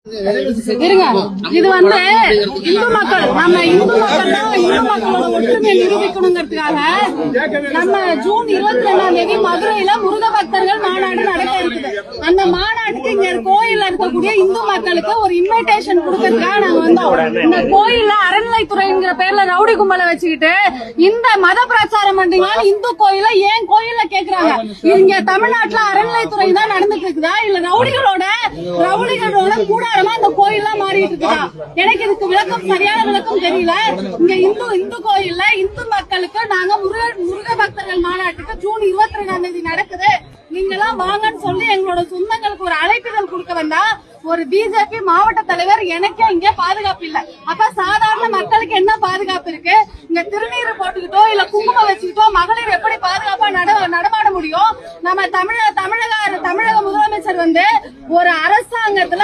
இருங்க, இது இந்து மக்கள் நம்ம இந்து மக்களோட ஒற்றுமையை நிரூபிக்கணுங்கிறதுக்காக நம்ம ஜூன் 22ஆம் தேதி மதுரையில முருக பக்தர்கள் மாநாடு நடக்க இருக்குது. அந்த மாநாட்டுக்கு இங்க கோயில்ல இருக்கக்கூடிய இந்து மக்களுக்கு ஒரு இன்விடேஷன் கொடுக்கறதுக்காக நாங்க வந்தோம். இந்த கோயில்ல அறநிலைத்துறைங்கிற பேர்ல ரவுடி கும்பலை வச்சுக்கிட்டு இந்த மத பிரச்சாரம் பண்றீங்களா? இந்து கோயில ஏன் கோயில்ல கேக்குறாங்க? இங்க தமிழ்நாட்டுல அறநிலைத்துறை தான் நடந்துட்டு இருக்குதா இல்ல ரவுடிகளோட கூடாரமா அந்த கோயில்லாம் மாறிட்டு இருக்குதா? எனக்கு இதுக்கு விளக்கம், சரியான விளக்கம் தெரியல. இங்க இந்து கோயில்ல இந்து மக்களுக்கு நாங்க முருக பக்தர்கள் மாநாட்டுக்கு ஜூன் 22ஆம் தேதி நடக்குது, நீங்க எல்லாம் வாங்கன்னு சொல்லி எங்களோட சொந்தங்களுக்கு ஒரு அழைப்பிதழ் கொடுக்க வந்தா ஒரு பிஜேபி மாவட்ட தலைவர் எனக்கே இங்க பாதுகாப்பு இல்ல. அப்ப சாதாரண மக்களுக்கு என்ன பாதுகாப்பு இருக்கு? இங்க திருநீர் போட்டுக்கிட்டோ இல்ல குங்குமம் வச்சுக்கிட்டோ மகளிர் எப்படி பாதுகாப்பா நடமாட முடியும்? நம்ம தமிழக முதலமைச்சர் ஒரு அரசாங்கத்துல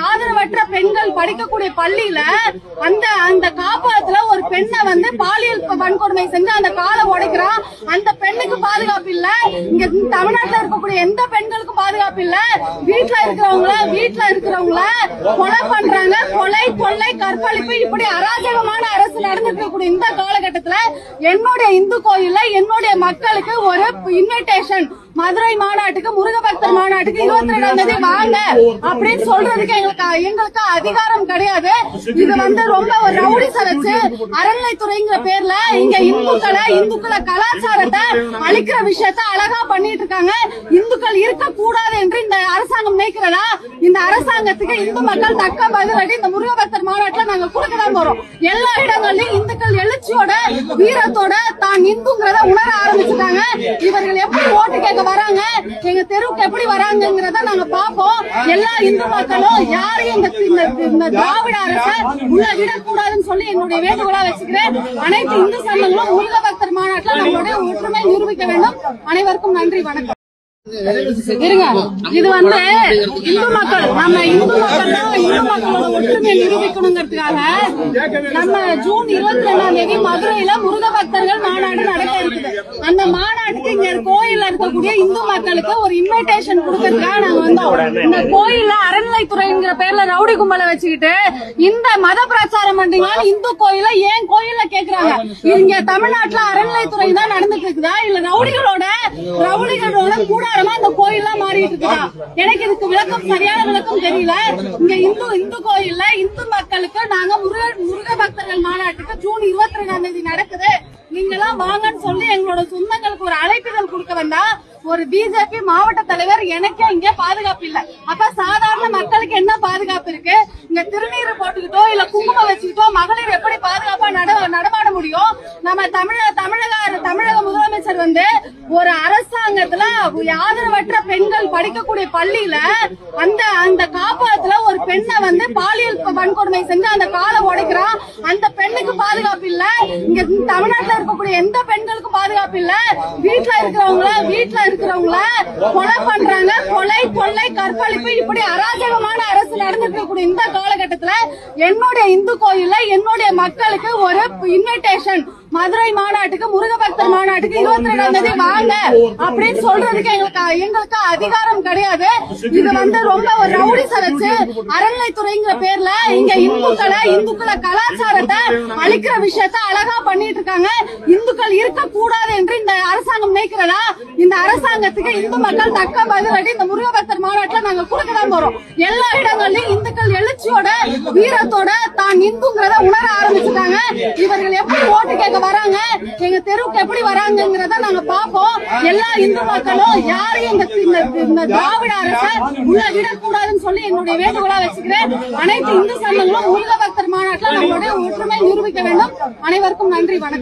ஆதரவற்ற பெண்கள் படிக்கக்கூடிய பள்ளியில அந்த காப்பகத்துல ஒரு பெண்ணை பாலியல் வன்கொடுமை செஞ்சு அந்த காலை உடைக்கிறான். அந்த பெண்ணுக்கு பாதுகாப்பு இல்ல. இங்க தமிழ்நாட்டுல இருக்கக்கூடிய எந்த பெண்களுக்கும் பாதுகாப்பு இல்ல. வீட்டுல இருக்கிறவங்கள கொலை பண்றாங்க. கொலை, கொள்ளை, கற்பழிப்பு, இப்படி அராஜகமான அரசு நடந்துட்டு இருக்கக்கூடிய இந்த காலகட்டத்துல என்னுடைய இந்து கோயில்ல என்னுடைய மக்களுக்கு ஒரு இன்விடேஷன், மதுரை மாநாட்டுக்கு முருக பக்தர் மாநாட்டுக்கு 22ஆம் தேதி வாங்க அப்படின்னு சொல்றதுக்கு எங்களுக்கு அதிகாரம் கிடையாது. இது ரொம்ப ஒரு ரவுடிச வச்சு அறநிலைத்துறைங்கிற பேர்ல இங்க இந்துக்களை கலாச்சாரத்தை அழிக்கிற விஷயத்த அழகா பண்ணிட்டு இருக்காங்க. இந்துக்கள் இருக்க கூடாது என்று இந்த அரசாங்கம் நினைக்கிறதா? இந்த அரசாங்கத்துக்கு இந்து மக்கள் தக்க பதிலடி இந்த முருக பக்தர் மாநாட்டுல நாங்க கொடுக்கதான் போறோம். எல்லா இடங்கள்லயும் இந்துக்கள் எழுச்சியோட வீரத்தோட தான் இந்துங்கிறத உணர ஆரம்பிச்சுட்டாங்க. இவர்கள் எப்படி ஓட்டு கேட்க வராங்க, எங்க தெருவுக்கு எப்படி வராங்கிறத நாங்க பாப்போம். எல்லா இந்து மக்களும் யாரையும் இந்த திராவிட அரசை உள்ள விடக்கூடாதுன்னு சொல்லி என்னுடைய வேண்டுகோளா வச்சுக்கிறேன். அனைத்து இந்து சங்கங்களும் முருக பக்தர் மாநாட்டில் நம்மளுடைய ஒற்றுமை நிரூபிக்க வேண்டும். அனைவருக்கும் நன்றி, வணக்கம். இருங்க, இது இந்து மக்கள் நம்ம இந்து மக்களோட ஒற்றுமையை நிரூபிக்கணுங்கிறதுக்காக நம்ம ஜூன் 22ஆம் தேதி மதுரையில முருக பக்தர்கள் மாநாடு நடக்க இருக்குது. அந்த மாநாட்டுக்கு இங்க கோயில்ல இருக்கக்கூடிய இந்து மக்களுக்கு ஒரு இன்விடேஷன் கொடுக்கறதுக்காக நாங்க வந்தோம். இந்த கோயில்ல அறநிலைத்துறைங்கிற பேர்ல ரவுடி கும்பலை வச்சுக்கிட்டு இந்த மத பிரச்சாரம் பண்றீங்களா? இந்து கோயில ஏன் கோயில்ல கேக்குறாங்க? இங்க தமிழ்நாட்டுல அறநிலைத்துறை தான் நடந்துட்டு இருக்குதா இல்ல ரவுடிகளோட கூடாரமா அந்த கோயில்லாம் மாறிட்டு இருக்குதா? எனக்கு இதுக்கு விளக்கம், சரியான விளக்கம் தெரியல. இங்க இந்து கோயில்ல இந்து மக்களுக்கு நாங்க முருக பக்தர்கள் மாநாட்டுக்கு ஜூன் 22ஆம் தேதி நடக்குது, நீங்க எல்லாம் வாங்கன்னு சொல்லி எங்களோட சொந்தங்களுக்கு ஒரு அழைப்பிதழ் கொடுக்க வந்தா ஒரு பிஜேபி மாவட்ட தலைவர் எனக்கே இங்க பாதுகாப்பு இல்ல. அப்ப சாதாரண மக்களுக்கு என்ன பாதுகாப்பு இருக்கு? இங்க திருநீர் போட்டுக்கிட்டோ இல்ல குங்குமம் வச்சுக்கிட்டோ மகளிர் எப்படி பாதுகாப்பா நடமாட முடியும்? நம்ம தமிழக முதலமைச்சர் ஒரு அரசாங்கத்துல ஆதரவற்ற பெண்கள் படிக்கக்கூடிய பள்ளியில அந்த காப்பகத்துல ஒரு பெண்ணை பாலியல் வன்கொடுமை செஞ்சு அந்த காலை உடைக்கிறான். அந்த பெண்ணுக்கு பாதுகாப்பு இல்ல. இங்க தமிழ்நாட்டுல இருக்கக்கூடிய எந்த பெண்களுக்கும் பாதுகாப்பு இல்ல. வீட்டுல இருக்கிறவங்கள கொலை பண்றாங்க. கொலை, கொள்ளை, கற்பழிப்பு, இப்படி அராஜகமான அரசு நடந்துட்டு இருக்கக்கூடிய இந்த காலகட்டத்துல என்னுடைய இந்து கோயில்ல என்னுடைய மக்களுக்கு ஒரு இன்விடேஷன், மதுரை மாநாட்டுக்கு முருக பக்தர் மாநாட்டுக்கு 22ஆம் தேதி வாங்க அப்படின்னு சொல்றதுக்கு எங்களுக்கு அதிகாரம் கிடையாது. இது ரொம்ப ஒரு ரவுடிச வச்சு அறநிலைத்துறைங்கிற பேர்ல இங்க இந்துக்களை கலாச்சாரத்தை அழிக்கிற விஷயத்த அழகா பண்ணிட்டு இருக்காங்க. இந்துக்கள் இருக்க கூடாது என்று இந்த அரசாங்கம் நினைக்கிறதா? இந்த அரசாங்கத்துக்கு இந்து மக்கள் தக்க பதிலடி இந்த முருக பக்தர் மாநாட்டுல நாங்க கொடுக்கதான் போறோம். எல்லா இடங்கள்லயும் இந்துக்கள் எழுச்சியோட வீரத்தோட தான் இந்துங்கிறத உணர ஆரம்பிச்சுட்டாங்க. இவர்கள் எப்படி ஓட்டு கேட்க வராங்க, எங்க தெருவுக்கு எப்படி வராங்கிறத நாங்க பாப்போம். எல்லா இந்து மக்களும் யாரையும் இந்த திராவிட அரசை உள்ள விடக்கூடாதுன்னு சொல்லி என்னுடைய வேண்டுகோளா வச்சுக்கிறேன். அனைத்து இந்து சங்கங்களும் முருக பக்தர் மாநாட்டில் நம்மளுடைய ஒற்றுமை நிரூபிக்க வேண்டும். அனைவருக்கும் நன்றி, வணக்கம்.